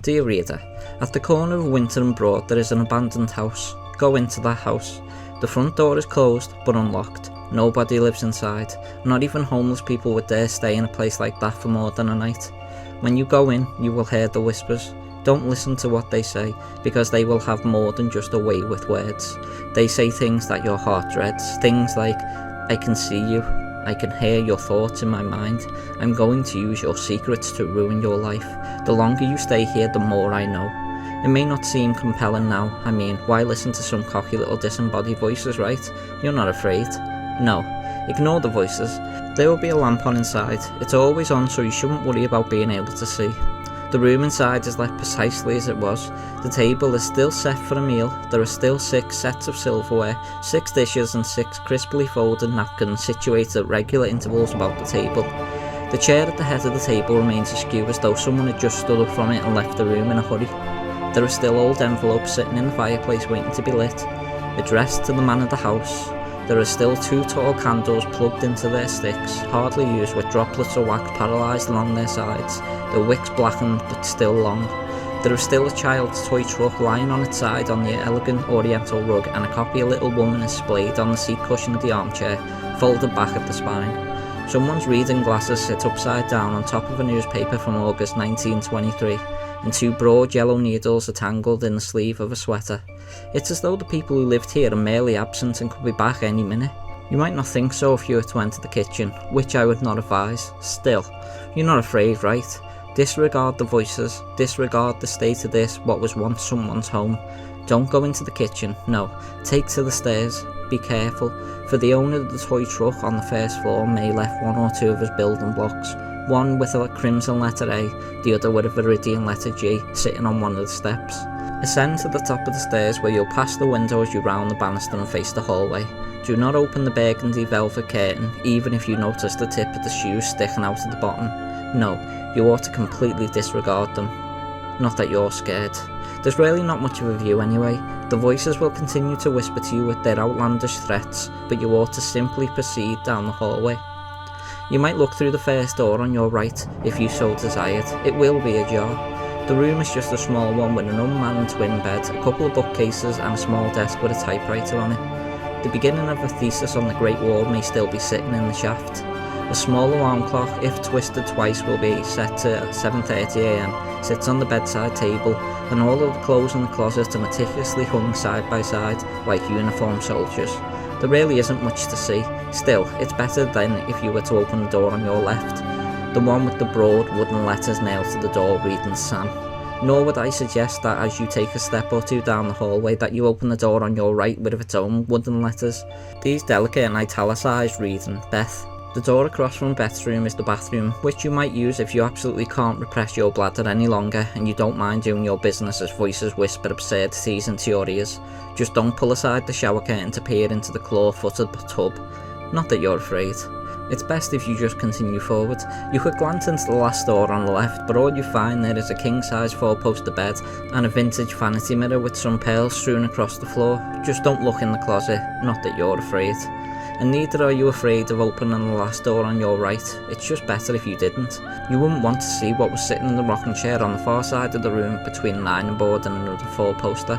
Dear reader, at the corner of Winter and Broad there is an abandoned house. Go into that house. The front door is closed but unlocked. Nobody lives inside. Not even homeless people would dare stay in a place like that for more than a night. When you go in, you will hear the whispers. Don't listen to what they say, because they will have more than just a way with words. They say things that your heart dreads. Things like, I can see you. I can hear your thoughts in my mind. I'm going to use your secrets to ruin your life. The longer you stay here, the more I know. It may not seem compelling now. I mean, why listen to some cocky little disembodied voices, right? You're not afraid. No, ignore the voices. There will be a lamp on inside. It's always on, so you shouldn't worry about being able to see. The room inside is left precisely as it was. The table is still set for a meal. There are still 6 sets of silverware, 6 dishes and 6 crisply folded napkins situated at regular intervals about the table. The chair at the head of the table remains askew as though someone had just stood up from it and left the room in a hurry. There are still old envelopes sitting in the fireplace waiting to be lit, addressed to the man of the house. There are still 2 tall candles plugged into their sticks, hardly used, with droplets of wax paralysed along their sides, their wicks blackened but still long. There is still a child's toy truck lying on its side on the elegant oriental rug, and a copy of Little Woman is splayed on the seat cushion of the armchair, folded back at the spine. Someone's reading glasses sit upside down on top of a newspaper from August 1923, and 2 broad yellow needles are tangled in the sleeve of a sweater. It's as though the people who lived here are merely absent and could be back any minute. You might not think so if you were to enter the kitchen, which I would not advise. Still, you're not afraid, right? Disregard the voices, disregard the state of this, what was once someone's home. Don't go into the kitchen, no, take to the stairs. Be careful, for the owner of the toy truck on the first floor may have left 1 or 2 of his building blocks, one with a crimson letter A, the other with a viridian letter G, sitting on one of the steps. Ascend to the top of the stairs, where you'll pass the window as you round the banister and face the hallway. Do not open the burgundy velvet curtain, even if you notice the tip of the shoes sticking out at the bottom. No, you ought to completely disregard them. Not that you're scared. There's really not much of a view anyway. The voices will continue to whisper to you with their outlandish threats, but you ought to simply proceed down the hallway. You might look through the first door on your right, if you so desired. It will be ajar. The room is just a small one with an unmanned twin bed, a couple of bookcases and a small desk with a typewriter on it. The beginning of a thesis on the Great War may still be sitting in the shaft. A small alarm clock, if twisted twice, will be set to 7:30 AM, sits on the bedside table, and all of the clothes in the closet are meticulously hung side by side like uniformed soldiers. There really isn't much to see. Still, it's better than if you were to open the door on your left, the one with the broad wooden letters nailed to the door reading Sam. Nor would I suggest that as you take a step or 2 down the hallway that you open the door on your right with its own wooden letters. These delicate and italicised reading Beth. The door across from Beth's room is the bathroom, which you might use if you absolutely can't repress your bladder any longer and you don't mind doing your business as voices whisper absurdities into your ears. Just don't pull aside the shower curtain to peer into the claw-footed tub. Not that you're afraid. It's best if you just continue forward. You could glance into the last door on the left, but all you find there is a king-size 4-poster bed and a vintage vanity mirror with some pearls strewn across the floor. Just don't look in the closet, not that you're afraid. And neither are you afraid of opening the last door on your right. It's just better if you didn't. You wouldn't want to see what was sitting in the rocking chair on the far side of the room between an ironing board and another 4-poster.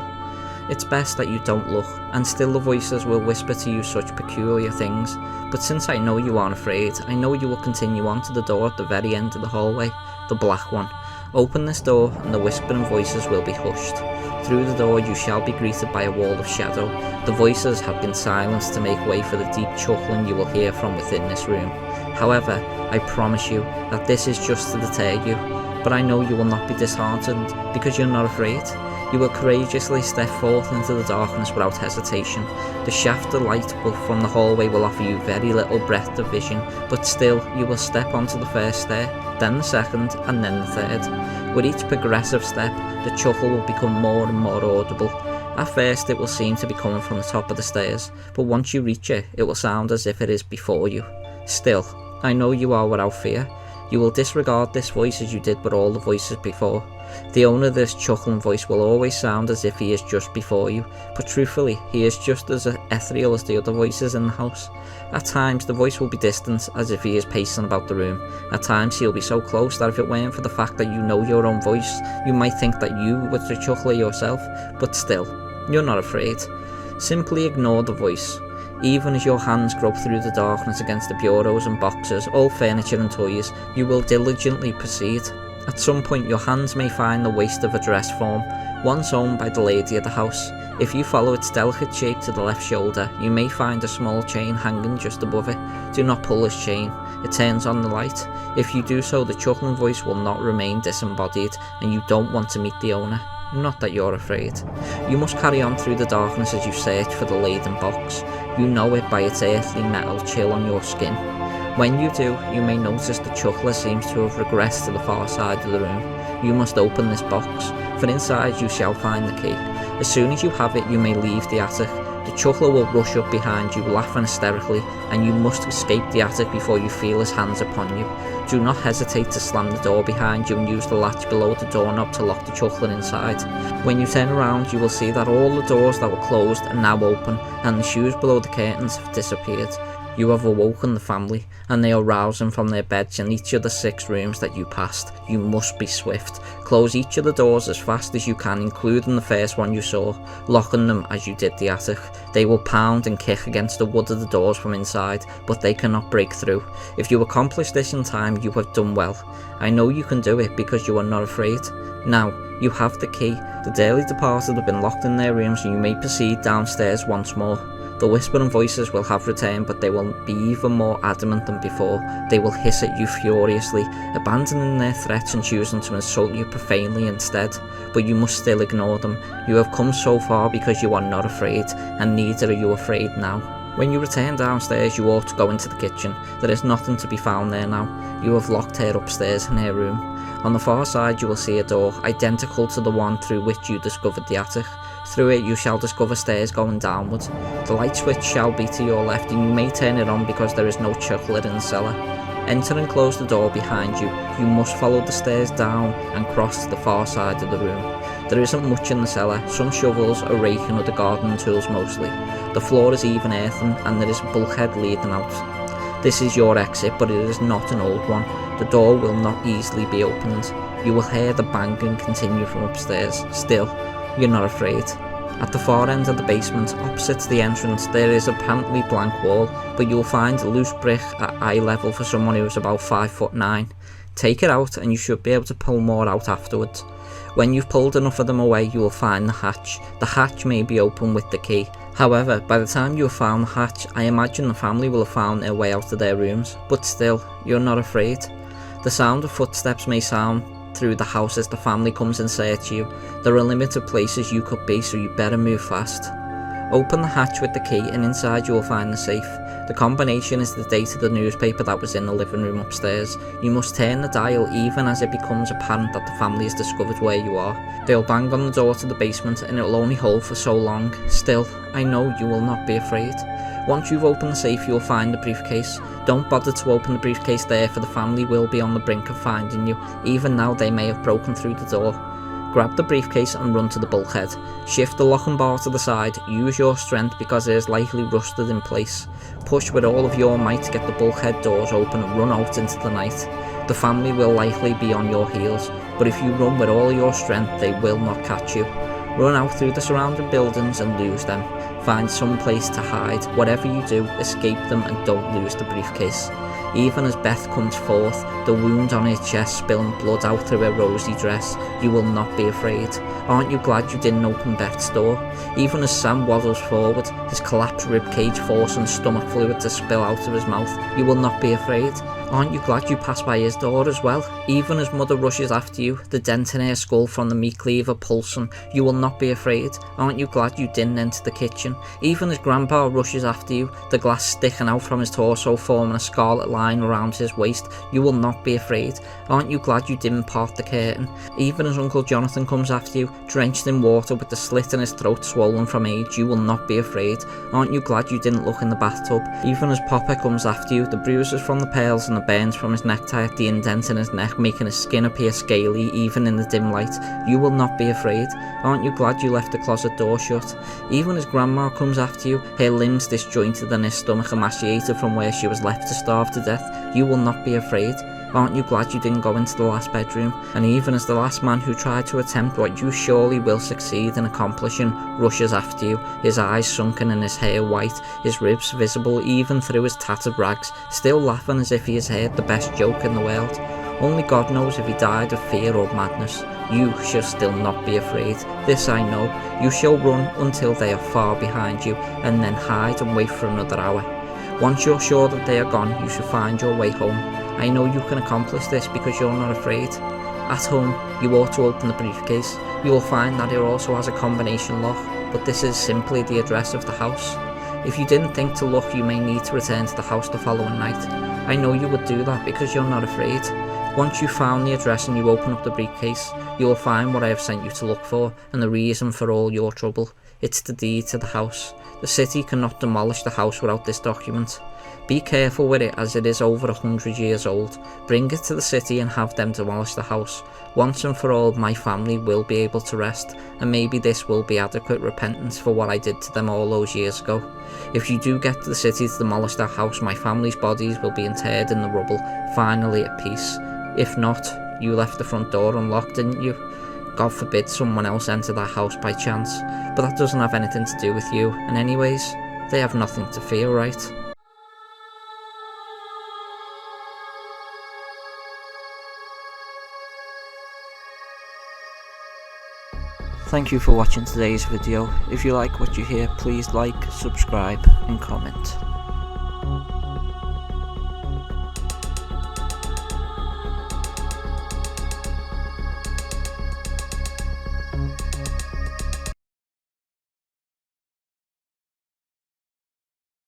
It's best that you don't look, and still the voices will whisper to you such peculiar things. But since I know you aren't afraid, I know you will continue on to the door at the very end of the hallway, the black one. Open this door and the whispering voices will be hushed. Through the door you shall be greeted by a wall of shadow. The voices have been silenced to make way for the deep chuckling you will hear from within this room. However, I promise you that this is just to deter you, but I know you will not be disheartened because you're not afraid. You will courageously step forth into the darkness without hesitation. The shaft of light from the hallway will offer you very little breadth of vision, but still you will step onto the first stair, then the second, and then the third. With each progressive step, the chuckle will become more and more audible. At first it will seem to be coming from the top of the stairs, but once you reach it, it will sound as if it is before you. Still, I know you are without fear. You will disregard this voice as you did with all the voices before. The owner of this chuckling voice will always sound as if he is just before you, but truthfully he is just as ethereal as the other voices in the house. At times the voice will be distant, as if he is pacing about the room. At times he'll be so close that if it weren't for the fact that you know your own voice, you might think that you were the chuckler yourself, but still, you're not afraid. Simply ignore the voice. Even as your hands grope through the darkness against the bureaus and boxes, old furniture and toys, you will diligently proceed. At some point your hands may find the waist of a dress form, once owned by the lady of the house. If you follow its delicate shape to the left shoulder, you may find a small chain hanging just above it. Do not pull this chain, it turns on the light. If you do so, the chuckling voice will not remain disembodied, and you don't want to meet the owner. Not that you're afraid. You must carry on through the darkness as you search for the laden box. You know it by its earthly metal chill on your skin. When you do, you may notice the chuckler seems to have regressed to the far side of the room. You must open this box, for inside you shall find the key. As soon as you have it, you may leave the attic. The chuckler will rush up behind you, laughing hysterically, and you must escape the attic before you feel his hands upon you. Do not hesitate to slam the door behind you and use the latch below the doorknob to lock the chuckler inside. When you turn around, you will see that all the doors that were closed are now open, and the shoes below the curtains have disappeared. You have awoken the family, and they are rousing from their beds in each of the 6 rooms that you passed. You must be swift. Close each of the doors as fast as you can, including the first one you saw, locking them as you did the attic. They will pound and kick against the wood of the doors from inside, but they cannot break through. If you accomplish this in time, you have done well. I know you can do it because you are not afraid. Now, you have the key. The dearly departed have been locked in their rooms, and you may proceed downstairs once more. The whispering voices will have returned, but they will be even more adamant than before. They will hiss at you furiously, abandoning their threats and choosing to insult you profanely instead. But you must still ignore them. You have come so far because you are not afraid, and neither are you afraid now. When you return downstairs, you ought to go into the kitchen. There is nothing to be found there now. You have locked her upstairs in her room. On the far side you will see a door, identical to the one through which you discovered the attic. Through it you shall discover stairs going downwards. The light switch shall be to your left, and you may turn it on because there is no chuckler in the cellar. Enter and close the door behind you. You must follow the stairs down and cross to the far side of the room. There isn't much in the cellar, some shovels, a rake and other gardening tools mostly. The floor is even earthen and there is a bulkhead leading out. This is your exit, but it is not an old one. The door will not easily be opened. You will hear the banging continue from upstairs. Still, you're not afraid. At the far end of the basement, opposite to the entrance, there is apparently blank wall, but you will find a loose brick at eye level for someone who is about 5'9". Take it out and you should be able to pull more out afterwards. When you've pulled enough of them away, you will find the hatch. The hatch may be open with the key. However, by the time you have found the hatch, I imagine the family will have found their way out of their rooms, but still, you're not afraid. The sound of footsteps may sound through the house as the family comes in search of you. There are limited places you could be, so you better move fast. Open the hatch with the key and inside you will find the safe. The combination is the date of the newspaper that was in the living room upstairs. You must turn the dial even as it becomes apparent that the family has discovered where you are. They'll bang on the door to the basement and it will only hold for so long. Still, I know you will not be afraid. Once you've opened the safe, you'll find the briefcase. Don't bother to open the briefcase there, for the family will be on the brink of finding you. Even now they may have broken through the door. Grab the briefcase and run to the bulkhead. Shift the locking bar to the side. Use your strength because it is likely rusted in place. Push with all of your might to get the bulkhead doors open and run out into the night. The family will likely be on your heels, but if you run with all your strength, they will not catch you. Run out through the surrounding buildings and lose them. Find some place to hide. Whatever you do, escape them and don't lose the briefcase. Even as Beth comes forth, the wound on her chest spilling blood out through her rosy dress, you will not be afraid. Aren't you glad you didn't open Beth's door? Even as Sam waddles forward, his collapsed ribcage forcing stomach fluid to spill out of his mouth, you will not be afraid. Aren't you glad you passed by his door as well? Even as Mother rushes after you, the dent in her skull from the meat cleaver pulsing, you will not be afraid. Aren't you glad you didn't enter the kitchen? Even as Grandpa rushes after you, the glass sticking out from his torso forming a scarlet line around his waist, you will not be afraid. Aren't you glad you didn't part the curtain? Even as Uncle Jonathan comes after you, drenched in water with the slit in his throat swollen from age, you will not be afraid. Aren't you glad you didn't look in the bathtub? Even as Papa comes after you, the bruises from the pails in the burns from his necktie at the indent in his neck, making his skin appear scaly even in the dim light. You will not be afraid. Aren't you glad you left the closet door shut? Even as Grandma comes after you, her limbs disjointed and her stomach emaciated from where she was left to starve to death, you will not be afraid. Aren't you glad you didn't go into the last bedroom? And even as the last man who tried to attempt what you surely will succeed in accomplishing rushes after you, his eyes sunken and his hair white, his ribs visible even through his tattered rags, still laughing as if he has heard the best joke in the world. Only God knows if he died of fear or madness. You shall still not be afraid. This I know. You shall run until they are far behind you, and then hide and wait for another hour. Once you're sure that they are gone, you shall find your way home. I know you can accomplish this because you're not afraid. At home, you ought to open the briefcase. You will find that it also has a combination lock, but this is simply the address of the house. If you didn't think to look, you may need to return to the house the following night. I know you would do that because you're not afraid. Once you've found the address and you open up the briefcase, you will find what I have sent you to look for and the reason for all your trouble. It's the deed to the house. The city cannot demolish the house without this document. Be careful with it as it is over 100 years old. Bring it to the city and have them demolish the house. Once and for all, my family will be able to rest, and maybe this will be adequate repentance for what I did to them all those years ago. If you do get to the city to demolish that house, my family's bodies will be interred in the rubble, finally at peace. If not, you left the front door unlocked, didn't you? God forbid someone else enter that house by chance, but that doesn't have anything to do with you, and anyways, they have nothing to fear, right? Thank you for watching today's video. If you like what you hear, please like, subscribe and comment.